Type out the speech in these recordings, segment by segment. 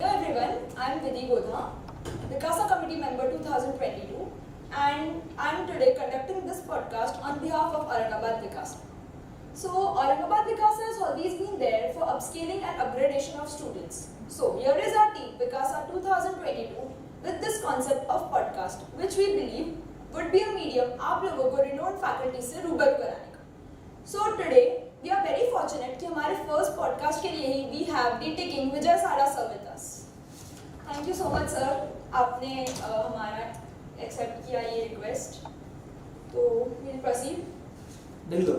Hello everyone, I am Vidhi Godha, Vikasa Committee member 2022, and I am today conducting this podcast on behalf of Aurangabad Vikasa. So Aurangabad Vikasa has always been there for upscaling and upgradation of students. So here is our team Vikasa 2022 with this concept of podcast, which we believe would be a medium आप लोगों को renowned faculty से रूबरू कराने का. So today we are very fortunate कि हमारे first podcast के लिए ही we have DT King Vijay Sada sir with us. Thank you so much sir, आपने हमारा accept किया ये request. तो we'll proceed. बिल्कुल.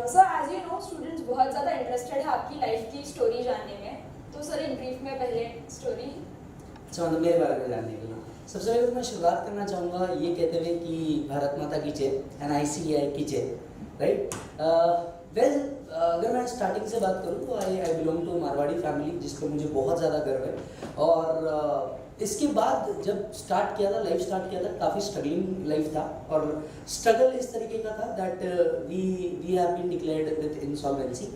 Sir, as you know, students बहुत ज़्यादा interested है आपकी life की story जानने में. तो सर एक brief में पहले story. अच्छा, मतलब मेरे बारे में जानने के लिए सबसे पहले तो मैं शुरुआत करना चाहूँगा ये कहते हुए कि भारत माता की जय एंड ICAI की जय, राइट. वेल, अगर मैं स्टार्टिंग से बात करूँ तो I belong to Marwari family, जिस पर मुझे बहुत ज़्यादा गर्व है. और इसके बाद जब स्टार्ट किया था, लाइफ स्टार्ट किया था, काफ़ी स्ट्रगलिंग लाइफ था. और स्ट्रगल इस तरीके का था that we have been declared with insolvency.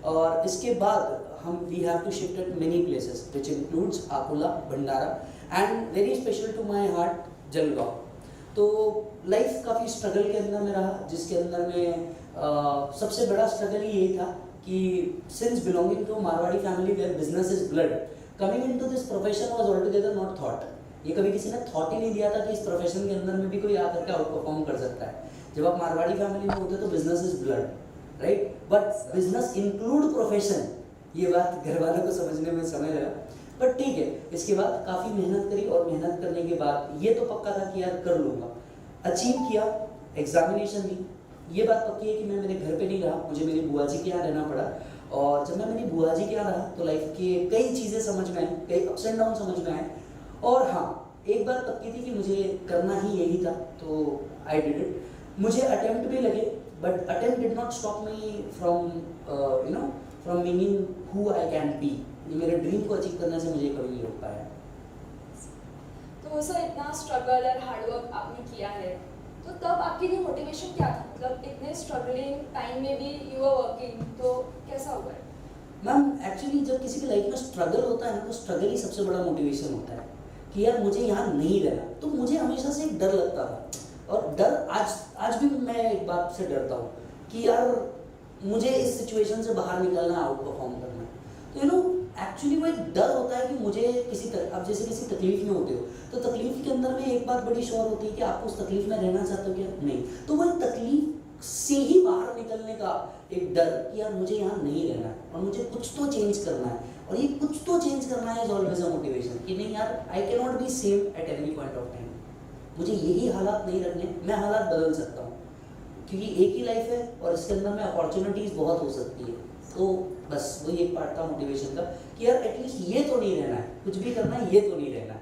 और इसके बाद we have to shift at many places which includes Akola, Bhandara and very special to my heart Jalgaon. तो लाइफ काफ़ी स्ट्रगल के अंदर में रहा, जिसके अंदर में सबसे बड़ा स्ट्रगल ये था कि since belonging to Marwari family where business is blood, coming into this profession was altogether not thought. ये कभी किसी ने थॉट ही नहीं दिया था कि इस प्रोफेशन के अंदर में भी कोई आकर के आउट परफॉर्म कर सकता है. जब आप मारवाड़ी फैमिली में होते तो business is blood, right. But business include profession, ये बात घर वालों को समझने में समय लगा, बट ठीक है. इसके बाद काफ़ी मेहनत करी और मेहनत करने के बाद ये तो पक्का था कि यार कर लूँगा. अचीव किया, एग्जामिनेशन दी. ये बात पक्की है कि मैं मेरे घर पे नहीं रहा, मुझे मेरी बुआ जी के यहाँ रहना पड़ा. और जब मैं मेरी बुआ जी के यहाँ रहा तो लाइफ की कई चीज़ें समझ में आई, कई अप्स एंड डाउन समझ में आए. और हाँ, एक बात पक्की थी कि मुझे करना ही यही था, तो आई डिड इट. मुझे अटेम्प्ट भी लगे, but attempt did not stop me from from meaning who I can be. ये मेरे ड्रीम को अचीव करने से मुझे कभी नहीं रोक पाया. तो सर इतना स्ट्रगल और हार्डवर्क आपने किया है, तो तब आपके लिए मोटिवेशन क्या था? मतलब इतने स्ट्रगलिंग टाइम में भी यू आर वर्किंग, तो कैसा हुआ है? मैम, एक्चुअली जब किसी की लाइफ में स्ट्रगल होता है ना, तो स्ट्रगल ही सबसे बड़ा मोटिवेशन होता है कि यार मुझे यहाँ नहीं रहना. तो मुझे हमेशा से एक डर लगता था, और डर आज भी मैं एक बात से डरता हूँ कि यार मुझे इस सिचुएशन से बाहर निकलना, आउट परफॉर्म करना. तो यू नो एक्चुअली वो एक डर होता है कि मुझे अब जैसे किसी तकलीफ में होते हो, तो तकलीफ के अंदर में एक बात बड़ी श्योर होती है कि आप उस तकलीफ में रहना चाहते हो क्या? नहीं. तो वो तकलीफ से ही बाहर निकलने का एक डर कि यार मुझे यहाँ नहीं रहना है और मुझे कुछ तो चेंज करना है, और ये कुछ तो चेंज करना है इज ऑलवेज अ मोटिवेशन कि नहीं यार, I can not be same at any point of time. मुझे यही हालात नहीं रखने, मैं हालात बदल सकता हूँ, क्योंकि एक ही लाइफ है और इसके अंदर में अपॉर्चुनिटीज़ बहुत हो सकती है. तो बस वही एक पार्ट था मोटिवेशन का कि यार एटलीस्ट ये तो नहीं रहना है, कुछ भी करना है, ये तो नहीं रहना है.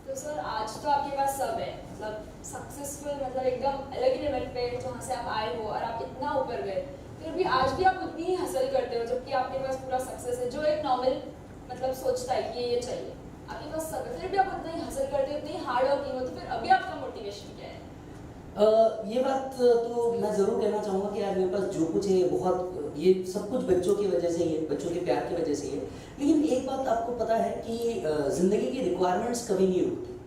तो सर आज तो आपके पास सब है, मतलब सक्सेसफुल, मतलब एकदम अलग ही लेवल पे जहाँ से आप आए हो और आप इतना ऊपर गए, फिर भी आज भी आप उतनी ही हासिल करते हो, जबकि आपके पास पूरा सक्सेस है. जो एक नॉर्मल मतलब सोचता है कि ये चाहिए, आपके पास सब है, फिर भी आप उतना ही हासिल करते हो, इतनी हार्ड वर्किंग हो, तो फिर अभी आपका मोटिवेशन क्या है? ये बात तो मैं ज़रूर कहना चाहूँगा कि यार मेरे पास जो कुछ है बहुत, ये सब कुछ बच्चों की वजह से ही है, बच्चों के प्यार की वजह से ही है. लेकिन एक बात आपको पता है कि ज़िंदगी की रिक्वायरमेंट्स कभी नहीं रुकती,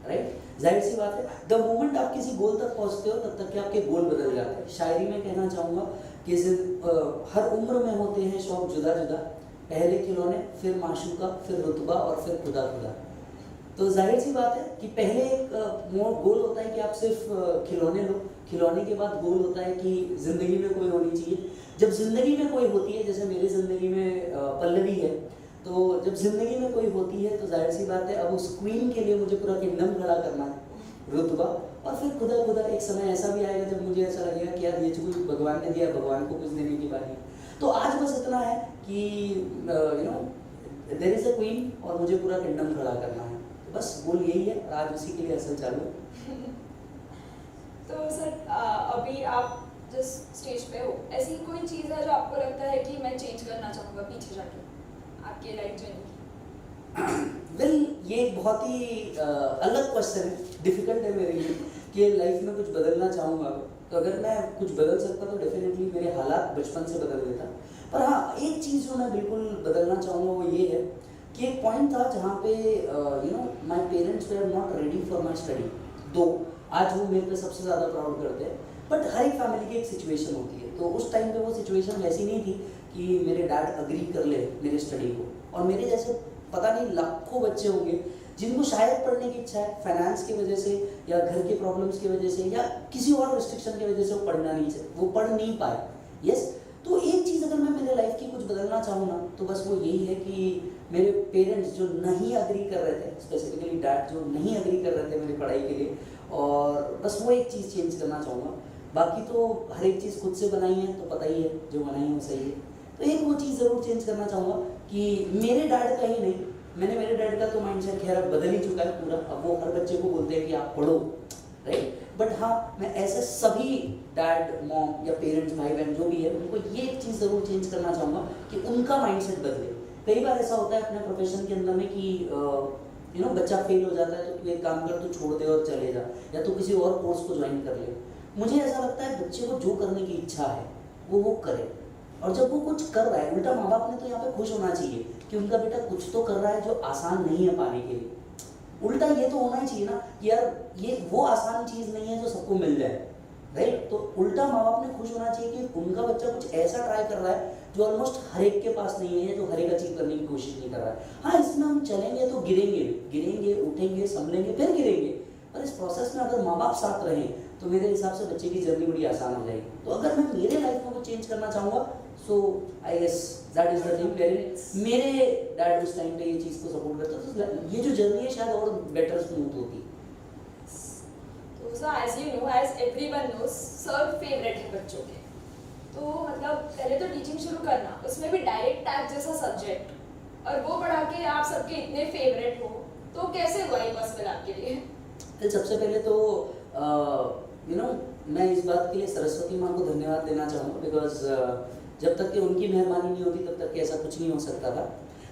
राइट. जाहिर सी बात है, द मोमेंट आप किसी गोल तक पहुँचते हो तब तक के आपके गोल बदल जाते हैं. शायरी में कहना चाहूँगा कि हर उम्र में होते हैं शौक जुदा जुदा, पहले खिलौने, फिर माशूका, फिर रुतबा और फिर खुदा खुदा. तो जाहिर सी बात है कि पहले एक गोल होता है कि आप सिर्फ खिलौने लो, खिलौने के बाद गोल होता है कि ज़िंदगी में कोई होनी चाहिए. जब ज़िंदगी में कोई होती है, जैसे मेरी ज़िंदगी में पल्लवी है, तो जब ज़िंदगी में कोई होती है तो जाहिर सी बात है अब उस क्वीन के लिए मुझे पूरा किंगडम खड़ा करना है, रुतबा, और फिर खुदा खुदा. एक समय ऐसा भी आएगा जब मुझे ऐसा लगेगा कि यार ये जो कुछ भगवान ने दिया, भगवान को कुछ देने की बारी है. तो आज बस इतना है कि you know there is a queen और मुझे पूरा किंगडम खड़ा करना है. बस गोल यही है, आज उसी के लिए असल चालू है. तो सर अभी आप जिस स्टेज पे हो, ऐसी कोई चीज़ है जो आपको लगता है कि मैं चेंज करना चाहूँगा पीछे जाके आपके लाइफ जर्नी की? वेल, ये एक बहुत ही अलग क्वेश्चन है, डिफिकल्ट है मेरे लिए कि लाइफ में कुछ बदलना चाहूँगा. तो अगर मैं कुछ बदल सकता तो डेफिनेटली मेरे हालात बचपन से बदल देता. पर हाँ, एक चीज़ जो मैं बिल्कुल बदलना चाहूँगा वो ये है कि एक पॉइंट था जहाँ पे my parents were not ready for my study. दो आज वो मेरे पे सबसे ज़्यादा प्राउड करते हैं, बट हर एक फैमिली की एक सिचुएशन होती है। तो उस टाइम पे वो सिचुएशन वैसी नहीं थी कि मेरे डैड अग्री कर ले मेरे स्टडी को। और मेरे जैसे पता नहीं लाखों बच्चे होंगे जिनको शायद पढ़ने की इच्छा है, फाइनेंस की वजह से या घर के प्रॉब्लम्स की वजह से या किसी और रिस्ट्रिक्शन की वजह से वो पढ़ नहीं पाए। यस, तो एक चीज़ अगर मैं मेरे लाइफ की कुछ बदलना चाहूँ ना, तो बस वो यही है कि मेरे पेरेंट्स जो नहीं अग्री कर रहे थे, स्पेसिफिकली डैड जो नहीं अग्री कर रहे थे मेरी पढ़ाई के लिए, और बस वो एक चीज़ चेंज करना चाहूँगा। बाकी तो हर एक चीज़ खुद से बनाई है तो पता ही है, जो बनाई है वो सही है। तो एक वो चीज़ ज़रूर चेंज करना चाहूँगा कि मेरे डैड का ही नहीं, मैंने मेरे डैड का तो माइंडसेट खैर अब बदल ही चुका है पूरा। अब वो हर बच्चे को बोलते हैं कि आप पढ़ो, राइट। बट हाँ, मैं ऐसे सभी डैड मॉम या पेरेंट्स भाई बहन जो भी है उनको ये एक चीज़ ज़रूर चेंज करना चाहूँगा कि उनका माइंडसेट बदले। कई बार ऐसा होता है अपने प्रोफेशन के अंदर में कि बच्चा फेल हो जाता है तो तू एक काम कर, तू छोड़ दे और चले जा, या तू किसी और कोर्स को ज्वाइन कर ले। मुझे ऐसा लगता है बच्चे को जो करने की इच्छा है वो करे, और जब वो कुछ कर रहा है, उल्टा माँ बाप ने तो यहाँ पे खुश होना चाहिए कि उनका बेटा कुछ तो कर रहा है जो आसान नहीं है पाने के लिए। उल्टा ये तो होना ही चाहिए ना कि यार ये वो आसान चीज़ नहीं है जो सबको मिल जाए, राइट। तो उल्टा माँ बाप ने खुश होना चाहिए कि उनका बच्चा कुछ ऐसा ट्राई कर रहा है जो ऑलमोस्ट हर एक के पास नहीं है, जो हर एक अचीव करने की कोशिश नहीं कर रहा है। हाँ, इसमें हम चलेंगे तो गिरेंगे उठेंगे संभलेंगे फिर गिरेंगे, पर इस प्रोसेस में अगर माँ बाप साथ रहें तो मेरे हिसाब से बच्चे की जर्नी बड़ी आसान हो जाएगी। तो अगर मैं मेरे लाइफ में कुछ चेंज करना चाहूँगा, so I guess that is the thing. मेरे डैड उस टाइम पे ये चीज़ को सपोर्ट करते तो ये जो जर्नी है शायद और बेटर स्मूथ होती। So as you know, as everyone knows, सब फेवरेट है बच्चों के। तो मतलब पहले तो टीचिंग शुरू करना, उसमें भी डायरेक्ट टैग जैसा सब्जेक्ट, और वो बढ़ा के आप सबके इतने फेवरेट हो, तो कैसे हुआ ये पॉसिबल आपके लिए? फिर सबसे पहले तो मैं इस बात के लिए सरस्वती माँ को धन्यवाद देना चाहूँगा, बिकॉज जब तक कि उनकी मेहरबानी नहीं होती तब तक कि ऐसा कुछ नहीं हो सकता था।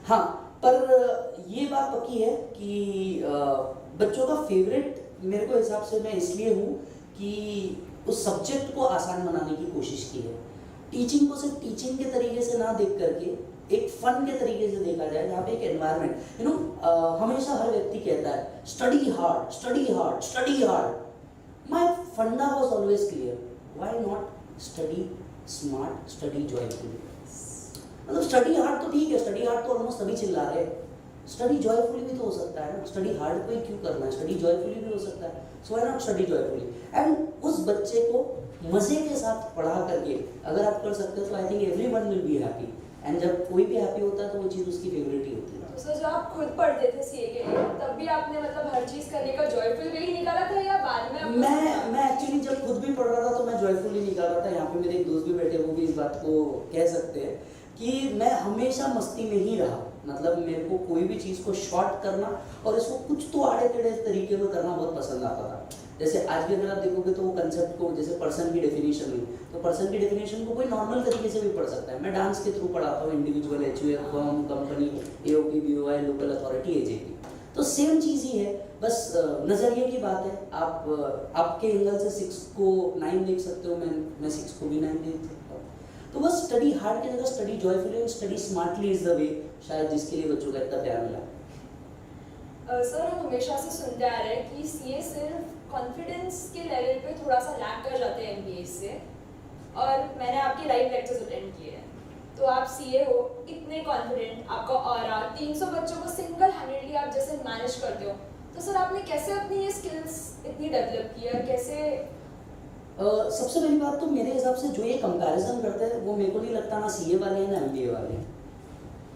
हाँ, पर ये बात पक्की है कि बच्चों का फेवरेट मेरे को हिसाब से मैं इसलिए हूँ कि उस सब्जेक्ट को आसान बनाने की कोशिश की है। टीचिंग को सिर्फ टीचिंग के तरीके से ना देख करके एक फन के तरीके से देखा जाए, जहाँ पे एक एनवायरनमेंट हमेशा हर व्यक्ति कहता है study hard study hard study hard. My funda was always clear, why not study smart study joyfully. मतलब स्टडी हार्ड तो ठीक है, स्टडी हार्ड तो ऑलमोस्ट सभी चिल्ला रहे हैं, स्टडी जॉयफुली भी तो हो सकता है ना। स्टडी हार्ड को ही क्यों करना है, स्टडी जॉयफुली भी हो सकता है। So why not study joyfully. And उस बच्चे को मजे के साथ पढ़ा करके अगर आप कर सकते हो तो I think everyone will be happy. And जब कोई भी हैप्पी होता है तो वो चीज़ उसकी फेवरेट ही होती है। तो सर, जो आप खुद पढ़ते थे सीए के लिए, तब भी आपने मतलब हर चीज़ करने का जॉयफुल वे ही निकाला था, या बाद में मैं एक्चुअली जब खुद भी पढ़ रहा था तो मैं जॉयफुली निकाल रहा था। यहाँ पे मेरे एक दोस्त भी बैठे, वो भी इस बात को कह सकते हैं कि मैं हमेशा मस्ती में ही रहा। मतलब मेरे को कोई भी चीज़ को शॉर्ट करना और इसको कुछ तो आड़े टेढ़े तरीके में करना बहुत पसंद आता था। जैसे आज भी अगर आप देखोगे तो वो कंसेप्ट को, जैसे पर्सन की डेफिनेशन हुई, तो पर्सन की डेफिनेशन को कोई नॉर्मल तरीके से भी पढ़ सकता है। मैं डांस के थ्रू पढ़ाता हूँ, individual, HUF, firm, company, AOP, BOI, local authority, AJP. तो सेम चीज़ ही है, बस नज़रिए की बात है। आप आपके एंगल से 6 को 9 देख सकते हो, मैं 6 को भी 9 देख सकता हूँ। तो बस स्टडी हार्ड की जगह study joyfully, study smartly is the way, शायद जिसके लिए बच्चों का इतना प्यार मिला। सर, हम हमेशा से सुनते आ रहे हैं कि सीए सिर्फ कॉन्फिडेंस के लेवल पे थोड़ा सा लैग कर जाते हैं एमबीए से, और मैंने आपके लाइव लेक्चर्स अटेंड किए हैं, तो आप सीए हो, इतने कॉन्फिडेंट, आपका ऑरा, 300 बच्चों को सिंगल हैंडेडली आप जैसे मैनेज करते हो, तो सर आपने कैसे अपनी ये स्किल्स इतनी डेवलप की है, कैसे? सबसे पहली बात तो मेरे हिसाब से जो ये कंपैरिजन करते हैं वो मेरे को नहीं लगता ना सीए वाले हैं ना एमबीए वाले हैं।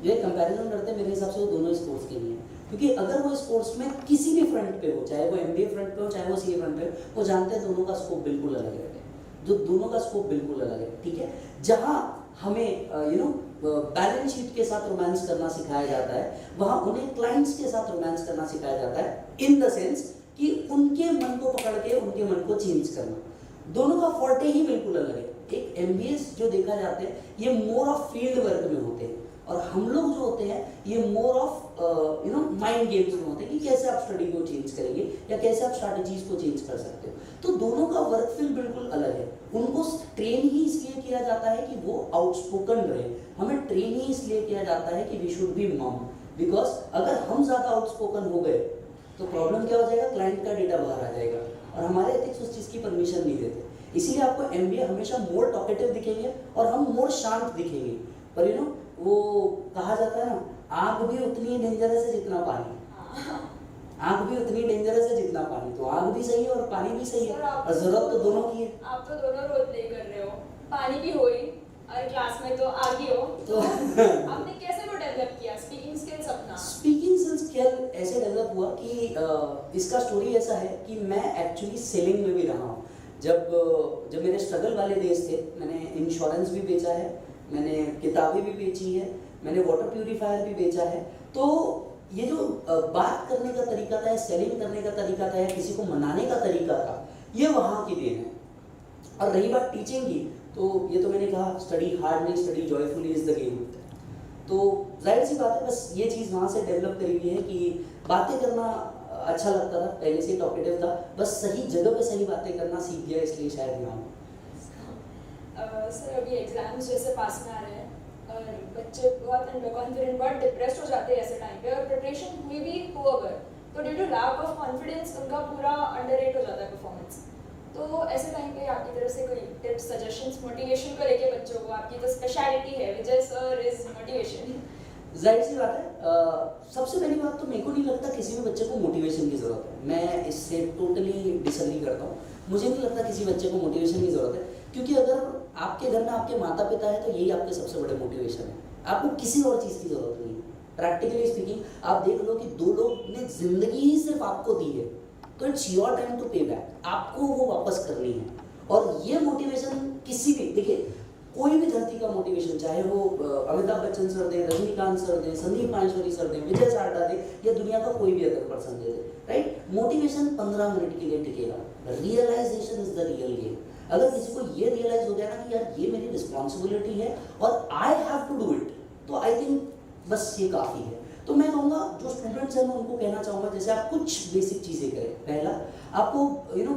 जो ये कंपैरिजन करते हैं मेरे हिसाब से वो दोनों स्पोर्ट्स के लिए हैं, क्योंकि अगर वो स्पोर्ट्स में किसी भी फ्रंट पे हो, चाहे वो एमबीए फ्रंट पे हो चाहे वो सीए फ्रंट पे हो, वो जानते हैं दोनों का स्कोप बिल्कुल अलग है। जो दोनों का स्कोप बिल्कुल अलग है, ठीक है। जहाँ हमें बैलेंस शीट के साथ रोमांस करना सिखाया जाता है, वहाँ उन्हें क्लाइंट्स के साथ रोमांस करना सिखाया जाता है, इन द सेंस कि उनके मन को पकड़ के उनके मन को चेंज करना। दोनों का फॉर्टे ही बिल्कुल अलग है। एक एमबीए जो देखा जाते हैं ये मोर ऑफ फील्ड वर्क में होते हैं, और हम लोग जो होते हैं ये मोर ऑफ माइंड गेम्स में होते हैं कि कैसे आप स्टडी को चेंज करेंगे या कैसे आप स्ट्रैटेजीज को चेंज कर सकते हो। तो दोनों का वर्क फील्ड बिल्कुल अलग है। उनको ट्रेन ही इसलिए किया जाता है कि वो आउटस्पोकन रहे, हमें ट्रेन ही इसलिए किया जाता है कि वी शुड बी मम, बिकॉज अगर हम ज़्यादा आउटस्पोकन हो गए तो प्रॉब्लम क्या हो जाएगा, क्लाइंट का डेटा बाहर आ जाएगा और हमारे एथिक्स उस चीज़ की परमिशन नहीं देते। इसीलिए आपको एमबीए हमेशा मोर टॉकेटिव दिखेंगे और हम मोर शांत दिखेंगे। पर वो कहा जाता है ना, आग भी उतनी डेंजरस है जितना पानी, आग भी उतनी डेंजरस है जितना पानी। तो आग भी सही है और पानी भी सही है और जरूरत तो दोनों की है। आप तो दोनों रोल प्ले कर रहे हो, पानी भी हो ही और क्लास में तो आग ही हो। तो आपने कैसे वो डेवलप किया स्पीकिंग स्किल्स अपना? स्पीकिंग स्किल ऐसे डेवलप हुआ कि इसका स्टोरी ऐसा है कि मैं एक्चुअली सेलिंग में भी रहा हूँ। जब मेरे स्ट्रगल वाले डेज थे, मैंने इंश्योरेंस भी बेचा है, मैंने किताबें भी बेची है, मैंने वाटर प्यूरीफायर भी बेचा है। तो ये जो बात करने का तरीका था, सेलिंग करने का तरीका था, किसी को मनाने का तरीका था, ये वहाँ की देन है। और रही बात टीचिंग की, तो ये तो मैंने कहा स्टडी हार्ड नहीं, study joyfully is the game. तो जाहिर सी बात है, बस ये चीज़ वहाँ से डेवलप करी हुई है कि बातें करना अच्छा लगता था, पहले से टॉकेटिव था, बस सही जगह पे सही बातें करना सीख गया, इसलिए शायद यहाँ हूँ। सर अभी एग्जाम्स जैसे पास में आ रहे हैं और बच्चे बहुत अंडर कॉन्फिडेंट, बहुत डिप्रेस्ड हो जाते हैं ऐसे टाइम पे, और प्रिपरेशन हुई भी हो अगर तो due to lack of confidence उनका पूरा अंडररेट हो जाता है परफॉर्मेंस। तो ऐसे टाइम पे आपकी तरफ से कोई टिप्स, सजेशंस मोटिवेशन को लेके बच्चों को? आपकी तो स्पेशलिटी है, विजय सर इज मोटिवेशन। जाहिर सी बात है, सबसे पहली बात तो मेरे को नहीं लगता किसी भी बच्चे को मोटिवेशन की ज़रूरत है। मैं इससे टोटली डिसएग्री करता हूँ। मुझे नहीं लगता किसी बच्चे को मोटिवेशन की ज़रूरत है, क्योंकि अगर आपके घर में आपके माता पिता है तो यही आपके सबसे बड़े मोटिवेशन है। आपको किसी और चीज़ की ज़रूरत नहीं है। प्रैक्टिकली स्पीकिंग आप देख लो कि दो लोग ने ज़िंदगी ही सिर्फ आपको दी है, तो इट्स योर टाइम टू पे बैक, आपको वो वापस करनी है। और ये मोटिवेशन किसी भी, देखिए कोई भी धरती का मोटिवेशन, चाहे वो अमिताभ बच्चन सर दें, रजनीकांत सर दें, संदीप माहेश्वरी सर दें, विजय सारडा दें, या दुनिया का कोई भी अदर पर्सन दे दे, राइट? मोटिवेशन 15 मिनट के लिए टिकेगा, realisation is the real game. अगर किसी को ये रियलाइज हो गया ना कि यार ये मेरी रिस्पॉन्सिबिलिटी है और I have to do it, तो आई थिंक बस ये काफ़ी है। तो मैं कहूँगा जो स्टूडेंट्स हैं मैं उनको कहना चाहूँगा, जैसे आप कुछ बेसिक चीज़ें करें। पहला, आपको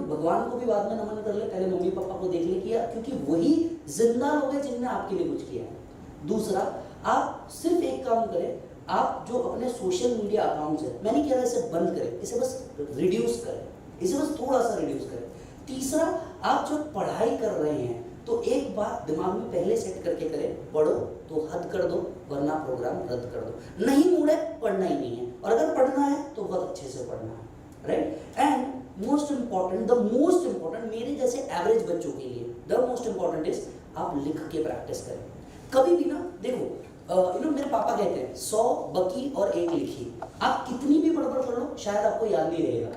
भगवान को भी बाद में नमन कर ले, पहले मम्मी पापा को देख ले किया, क्योंकि वही जिंदा लोग हैं जिनने आपके लिए कुछ किया है। दूसरा, आप सिर्फ एक काम करें, आप जो अपने सोशल मीडिया अकाउंट्स हैं, मैंने कह रहा इसे बंद करें, इसे बस रिड्यूस करें, इसे बस थोड़ा सा रिड्यूस करें। तीसरा, आप जो पढ़ाई कर रहे हैं तो एक बात दिमाग में पहले सेट करके करें, पढ़ो तो हद कर दो, वरना प्रोग्राम रद्द कर दो। नहीं मूड है, पढ़ना ही नहीं है, और अगर पढ़ना है तो बहुत अच्छे से पढ़ना है, right? And most important, the most important, मेरे जैसे एवरेज बच्चों के लिए द मोस्ट इंपॉर्टेंट इज आप लिख के प्रैक्टिस करें। कभी भी ना, देखो मेरे पापा कहते हैं 100 बकी और 1 लिखी। आप कितनी भी बड़बड़ कर लो, शायद आपको याद नहीं रहेगा,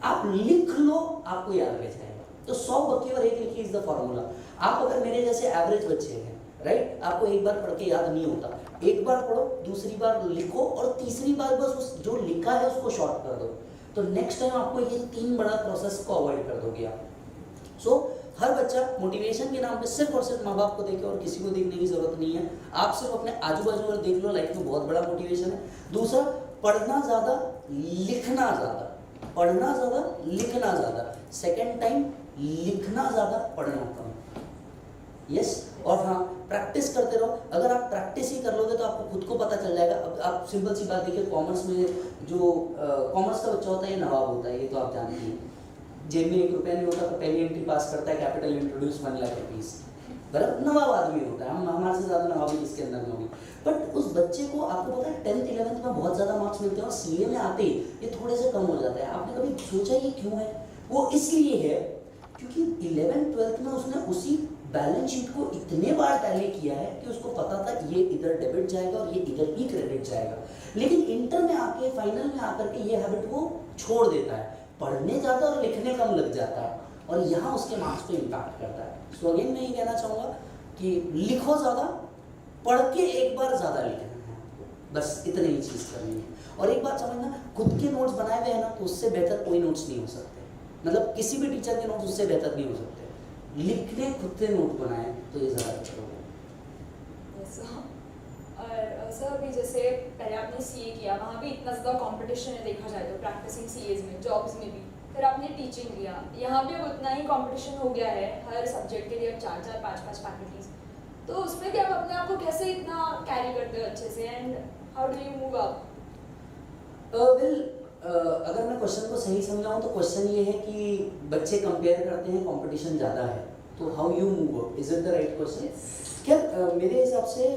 आप लिख लो, आपको याद रह जाएगा। तो 100 बकी और 1 लिखी इज द फॉर्मूला। आप अगर मेरे जैसे एवरेज बच्चे हैं, राइट, आपको एक बार पढ़ के याद नहीं होता, एक बार पढ़ो, दूसरी बार लिखो, और तीसरी बार बस उस जो लिखा है उसको शॉर्ट कर दो, तो नेक्स्ट टाइम आपको ये 3 बड़ा प्रोसेस को अवॉइड कर दोगे आप। सो हर बच्चा मोटिवेशन के नाम पे सिर्फ और सिर्फ माँ बाप को देखे और किसी को देखने की जरूरत नहीं है। आप सिर्फ अपने आजू बाजू में देख लो, लाइफ में बहुत बड़ा मोटिवेशन है। दूसरा, पढ़ना ज़्यादा, लिखना ज़्यादा, पढ़ना ज़्यादा, लिखना ज़्यादा। सेकेंड टाइम, लिखना ज़्यादा, पढ़ना कम। यस, और हाँ, प्रैक्टिस करते रहो। अगर आप प्रैक्टिस ही कर लोगे तो आपको खुद को पता चल जाएगा। अब आप सिंपल सी बात देखिए, कॉमर्स में जो कॉमर्स का बच्चा होता है ये नवाब होता है, ये तो आप जानते हैं। जेब में 1 रुपया नहीं होता तो पहली एंट्री पास करता है, कैपिटल इंट्रोड्यूस 1 लाख रुपीज़, बराबर नवाब आदमी होता है। हम हमारे से ज़्यादा नवाबी किसके अंदर में होगी। बट उस बच्चे को आपको पता है 10th 11th में बहुत ज़्यादा मार्क्स मिलते हैं और सीए में आते ही ये थोड़े से कम हो जाता है। आपने कभी सोचा ये क्यों है? वो इसलिए है क्योंकि 11th 12th में उसने उसी बैलेंस शीट को इतने बार टैली किया है कि उसको पता था ये इधर डेबिट जाएगा और ये इधर ही क्रेडिट जाएगा। लेकिन इंटर में आके, फाइनल में आकर के ये हैबिट को छोड़ देता है, पढ़ने जाता और लिखने कम लग जाता है, और यहाँ उसके मार्क्स पे इम्पैक्ट करता है। सो अगेन मैं ये कहना चाहूँगा कि लिखो ज़्यादा, पढ़ के एक बार ज़्यादा लिखना है, बस इतनी ही चीज़ करनी है। और एक बात समझना, खुद के नोट्स बनाए हुए हैं ना, तो उससे बेहतर कोई नोट्स नहीं हो सकते। मतलब किसी भी टीचर के नोट्स उससे बेहतर नहीं हो सकते। लिखने खुद से नोट बनाए तो ये ज़्यादा अच्छा होगा। और सर अभी जैसे पहले आपने सीए किया, वहाँ भी इतना ज़्यादा कंपटीशन है देखा जाए तो प्रैक्टिसिंग सीएज में, जॉब्स में भी। फिर आपने टीचिंग किया, यहाँ भी अब उतना ही कंपटीशन हो गया है हर सब्जेक्ट के लिए, अब 4-4 5-5 फैकल्टीज। तो उसमें भी आप अपने आप को कैसे इतना कैरी करते हो अच्छे से, and how do you move up? Well, अगर मैं क्वेश्चन को सही समझाऊं तो क्वेश्चन ये है कि बच्चे कंपेयर करते हैं, कंपटीशन ज़्यादा है, तो how you move up, is it the right question? क्या मेरे हिसाब से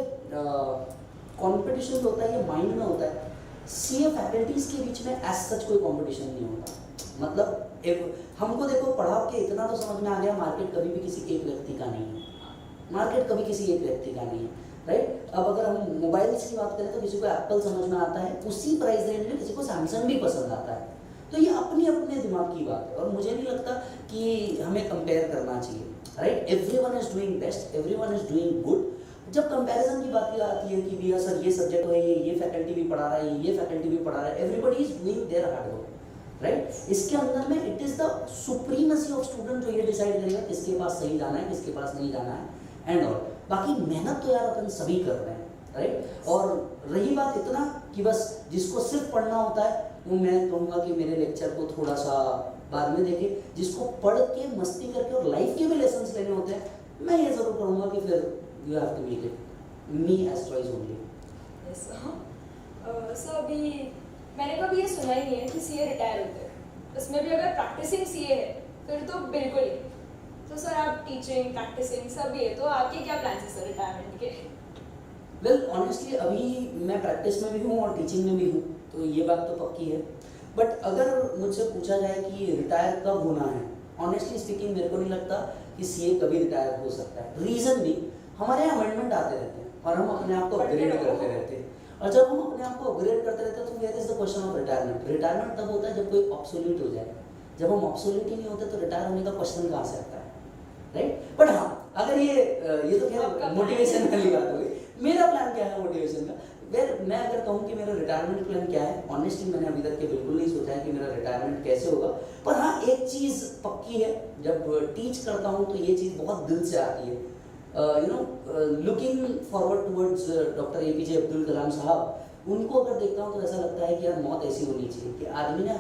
कंपटीशन होता है ये माइंड में होता है। सीए फैकल्टीज के बीच में एज सच कोई कंपटीशन नहीं होता। मतलब हमको देखो पढ़ा के इतना तो समझ में आ गया, मार्केट कभी भी किसी एक व्यक्ति का नहीं है, मार्केट कभी किसी एक व्यक्ति का नहीं है, राइट? अब अगर हम मोबाइल्स की बात करें तो किसी को एप्पल समझ में आता है, उसी प्राइस रेंज में किसी को सैमसंग भी पसंद आता है। तो ये अपने अपने दिमाग की बात है और मुझे नहीं लगता कि हमें कंपेयर करना चाहिए, right? Everyone is doing best, everyone is doing good. जब कंपैरिजन की बात आती है कि भैया सर ये सब्जेक्ट है, ये फैकल्टी भी पढ़ा रहा है, ये फैकल्टी भी पढ़ा रहा है, everybody is doing there hard work, right? इसके अंदर में it is the supremacy of student जो ये डिसाइड करेगा किसके पास सही जाना है, किसके पास नहीं जाना है एंड ऑल। बाकी मेहनत तो यार अपन सभी कर रहे हैं, राइट? और रही बात इतना कि बस जिसको सिर्फ पढ़ना होता है वो मैं कहूँगा कि मेरे लेक्चर को थोड़ा सा बाद में देखे, जिसको पढ़ के मस्ती करके और लाइफ के भी लेसन्स लेने होते हैं, मैं ये जरूर कहूँगा कि फिर you have to make it me as choice only. Yes sir, अभी मैंने कभी ये सुना ही नहीं है कि सीए रिटायर होते हैं, उसमें भी अगर प्रैक्टिसिंग सीए है फिर तो बिल्कुल ही। तो सर आप टीचिंग प्रैक्टिसिंग सब ये, तो आपके क्या प्लान्स हैं सर रिटायरमेंट के? वेल ऑनेस्टली अभी मैं प्रैक्टिस में भी हूँ और टीचिंग में भी हूँ, तो ये बात तो पक्की है। बट अगर मुझसे पूछा जाए कि रिटायर कब होना है, ऑनेस्टली स्पीकिंग मेरे को नहीं लगता कि सीए कभी रिटायर हो सकता है। रीज़न भी, हमारे यहाँ अमेंडमेंट आते रहते हैं और हम अपने आप को अपग्रेड करते रहते हैं, और जब हम अपने आप को अपग्रेड करते रहते हैं तो where is the question of retirement? Retirement तब होता है जब कोई ऑब्सोल्यूट हो जाए। जब हम ऑब्सोल्यूट ही नहीं होते तो रिटायर होने का क्वेश्चन कहाँ से आता है, राइट? बट हाँ, अगर ये तो खैर मोटिवेशन वाली बात हो गई। मेरा प्लान क्या है मोटिवेशन का? वेल मैं अगर कहूँ कि मेरा रिटायरमेंट प्लान क्या है, ऑनेस्टली मैंने अभी तक के बिल्कुल नहीं सोचा है कि मेरा रिटायरमेंट कैसे होगा। पर हाँ एक चीज़ पक्की है, जब टीच करता हूँ तो ये चीज़ बहुत दिल से आती है। You know looking forward towards doctor APJ Abdul Kalam sahab, उनको अगर देखता हूँ तो ऐसा लगता है कि यार मौत ऐसी होनी चाहिए कि आदमी ने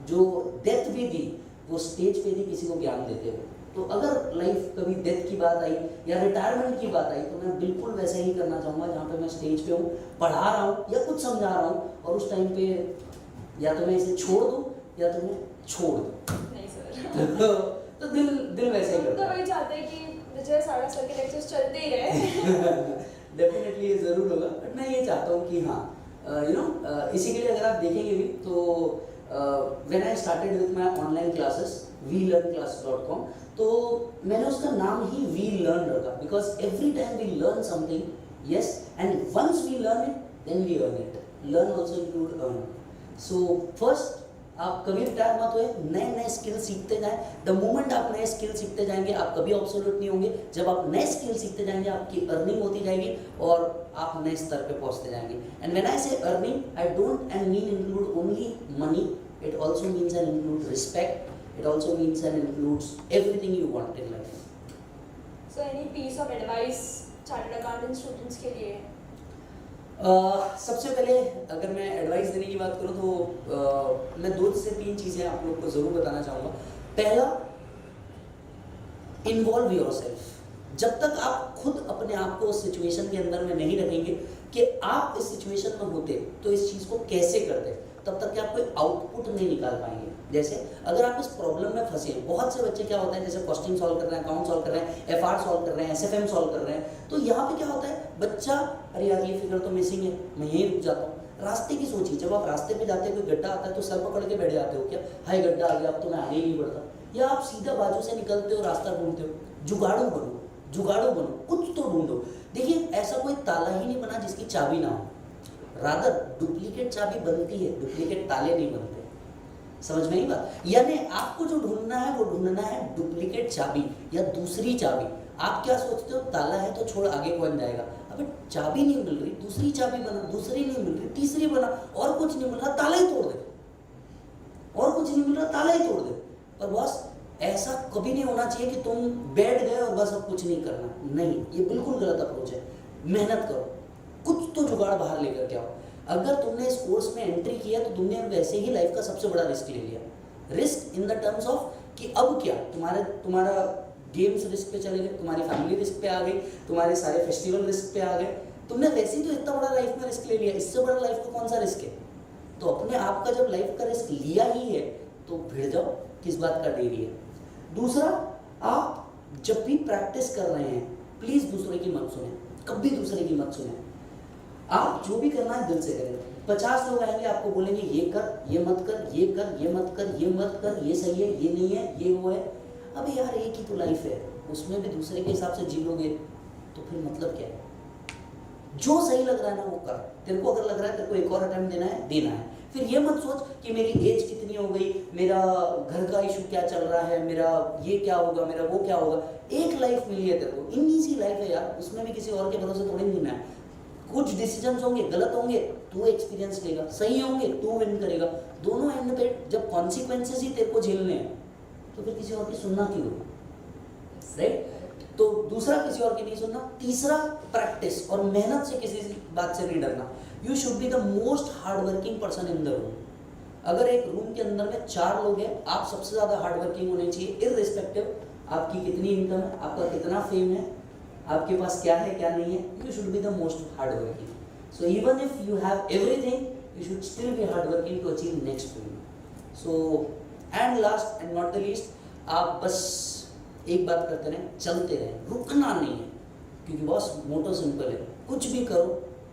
जो डेथ भी दी वो स्टेज पे भी किसी को ज्ञान देते हुए। तो अगर लाइफ कभी डेथ की बात आई या रिटायरमेंट की बात आई तो मैं बिल्कुल वैसा ही करना चाहूँगा, जहाँ पे मैं स्टेज पे हूँ, पढ़ा रहा हूँ या कुछ समझा रहा हूँ, और उस टाइम पे या तो मैं इसे छोड़ दूँ या तो मैं छोड़ दूँ। नहीं सर तो दिल वैसा ही करता है। तो वही चाहते हैं कि विजय साड़ा सर के लेक्चर्स चलते ही रहे। डेफिनेटली ये ज़रूर होगा, बट मैं ये चाहता हूँ कि हाँ यू नो इसी के लिए अगर आप देखेंगे भी तो when I started with my online classes vlearnclass.com, तो मैंने उसका नाम ही वी लर्न रखा, because every time we learn something, yes, and once we learn it then we earn it. Learn also include earn. So first आप कभी retire मत हुए, नए नए स्किल सीखते जाएं। द मोमेंट आप नए स्किल सीखते जाएंगे आप कभी ऑब्सोल्यूट नहीं होंगे। जब आप नए स्किल सीखते जाएंगे आपकी अर्निंग होती जाएगी और आप नए स्तर पे पहुंचते जाएंगे। एंड व्हेन आई से earning, I don't and mean include only money, it also means and include respect, it also means and includes everything you want in life. So any piece of advice chartered accountant students के लिए? सबसे पहले अगर मैं advice देने की बात करूँ तो मैं 2 से 3 चीज़ें आप लोग को ज़रूर बताना चाहूँगा। पहला, इन्वॉल्व योरसेल्फ। जब तक आप खुद अपने आप को उस सिचुएशन के अंदर में नहीं रखेंगे कि आप इस सिचुएशन में होते तो इस चीज़ को कैसे करते, तब तक कि आप कोई आउटपुट नहीं निकाल पाएंगे। जैसे अगर आप इस प्रॉब्लम में फंसे, बहुत से बच्चे क्या होता है जैसे कॉस्टिंग सॉल्व कर रहे हैं, अकाउंट सॉल्व कर रहे हैं, एफआर सॉल्व कर रहे हैं, एसएफएम सॉल्व कर रहे हैं, तो यहाँ पे क्या होता है बच्चा, अरे यार ये फिगर तो मिसिंग है, मैं यहीं रुक जाता हूँ। रास्ते की सोचिए, जब आप रास्ते पे जाते हैं कोई गड्ढा आता है तो सर पकड़ के बैठ जाते हो, क्या हाय गड्ढा आ गया अब तो मैं आगे ही नहीं बढ़ता, या आप सीधा बाजू से निकलते हो, रास्ता ढूंढते हो। जुगाड़ू बनो, जुगाड़ू बनो, कुछ तो ढूंढो। देखिए ऐसा कोई ताला ही नहीं बना जिसकी चाबी ना हो, रादर डुप्लीकेट चाबी बनती है, डुप्लीकेट ताले नहीं बनते। समझ में ही बात? यानी आपको जो ढूंढना है वो ढूंढना है डुप्लीकेट चाबी या दूसरी चाबी। आप क्या सोचते हो ताला है तो छोड़ आगे कौन जाएगा, अबे चाबी नहीं मिल रही, दूसरी चाबी बना, दूसरी नहीं मिल रही, तीसरी बना, और कुछ नहीं मिल रहा ताला ही तोड़ दे, और कुछ नहीं मिल रहा ताला ही तोड़ दे। पर बस ऐसा कभी नहीं होना चाहिए कि तुम बैठ गए और बस अब कुछ नहीं करना, नहीं, ये बिल्कुल गलत अप्रोच है। मेहनत करो, कुछ तो जुगाड़ बाहर लेकर के आओ। अगर तुमने इस कोर्स में एंट्री किया तो तुमने वैसे ही लाइफ का सबसे बड़ा रिस्क ले लिया। Risk in the terms of कि अब क्या, तुम्हारा गेम्स रिस्क पे चले गए, तुम्हारी फैमिली रिस्क पे आ गई, तुम्हारे सारे फेस्टिवल रिस्क पे आ गए। तुमने वैसे ही तो इतना बड़ा लाइफ में रिस्क ले लिया, इससे बड़ा लाइफ का कौन सा रिस्क है? तो अपने आप का जब लाइफ का रिस्क लिया ही है तो भिड़ जाओ, किस बात का देरी है। दूसरा, आप जब भी प्रैक्टिस कर रहे हैं प्लीज दूसरे की मत सुने, कभी दूसरे की मत सुने। आप जो भी करना है दिल से करें। 50 लोग आएंगे आपको बोलेंगे ये कर, ये मत कर, ये कर, ये मत कर, ये मत कर, ये सही है, ये नहीं है, ये वो है। अबे यार एक ही तो लाइफ है, उसमें भी दूसरे के हिसाब से जी लोगे तो फिर मतलब क्या है? जो सही लग रहा है ना वो कर। तेरे को अगर लग रहा है तेरे को एक और अटेम्प्ट देना है, देना है। फिर ये मत सोच कि मेरी एज कितनी हो गई, मेरा घर का इशू क्या चल रहा है, मेरा ये क्या होगा, मेरा वो क्या होगा। एक लाइफ मिली है तेरे को, इतनी सी लाइफ है यार, उसमें भी किसी और के भरोसे थोड़ी नहीं है। कुछ डिसीजंस होंगे गलत होंगे, तू एक्सपीरियंस लेगा, सही होंगे तू विन करेगा। दोनों एंड पे जब कॉन्सिक्वेंसेस ही तेरे को झेलने हैं तो फिर किसी और की सुनना क्यों, राइट? तो दूसरा, किसी और की नहीं सुनना। तीसरा, प्रैक्टिस और मेहनत से किसी बात से नहीं डरना। You should be the most hard working person in the room. अगर एक रूम के अंदर में 4 लोग हैं, आप सबसे ज्यादा हार्ड वर्किंग होने चाहिए, इररिस्पेक्टिव आपकी कितनी इनकम है, आपका कितना फेम है, आपके पास क्या है क्या नहीं है। You should be the most hard working. So even if you have everything, you should still be hard working to achieve next dream. So and last and not the least, आप बस एक बात करते रहें, चलते रहें, रुकना नहीं है। क्योंकि बॉस मोटो सिंपल है, कुछ भी करो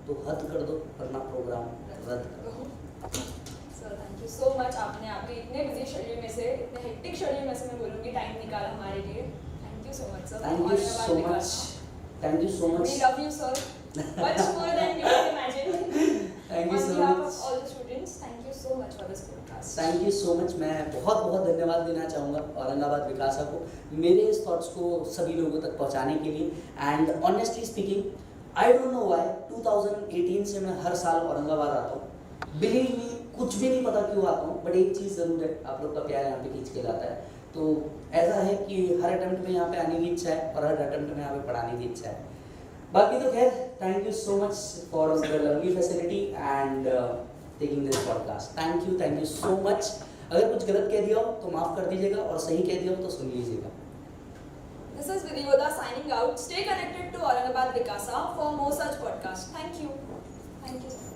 तो हद कर दो वरना प्रोग्राम रद्द कर दो। Sir thank you so much, आपने आपके इतने बिजी शेड्यूल में से, इतने हेक्टिक शेड्यूल में से मैं बोलूँगी टाइम निकाला हमारे लिए। Thank you so much sir. Thank you so much, thank you so much. We love you sir, much more than you can imagine. Thank you On so behalf much, of all the students, thank you so much for this podcast. Thank you so much. मैं बहुत बहुत धन्यवाद देना चाहूँगा औरंगाबाद विकासा को मेरे इस थॉट्स को सभी लोगों तक पहुँचाने के लिए। And honestly speaking, I don't know why 2018 से मैं हर साल औरंगाबाद आता हूँ। बिलीव मी, कुछ भी नहीं पता क्यों आता हूँ, बट एक चीज़ ज़रूर है, आप लोग का प्यार यहाँ पे खींच के लाता है। तो ऐसा है कि हर अटेम्प्ट में यहाँ पे आने की इच्छा है और हर अटेम्प्ट में यहाँ पे पढ़ाने की इच्छा है। बाकी तो खैर, thank you so much for the lovely facility and taking this podcast. Thank you so much. अगर कुछ गलत कह दिया हो तो माफ़ कर दीजिएगा और सही कह दिया हो तो सुन लीजिएगा। This is Vidyoda signing out. Stay connected to Aurangabad Vikasa for more such podcasts. Thank you. Thank you.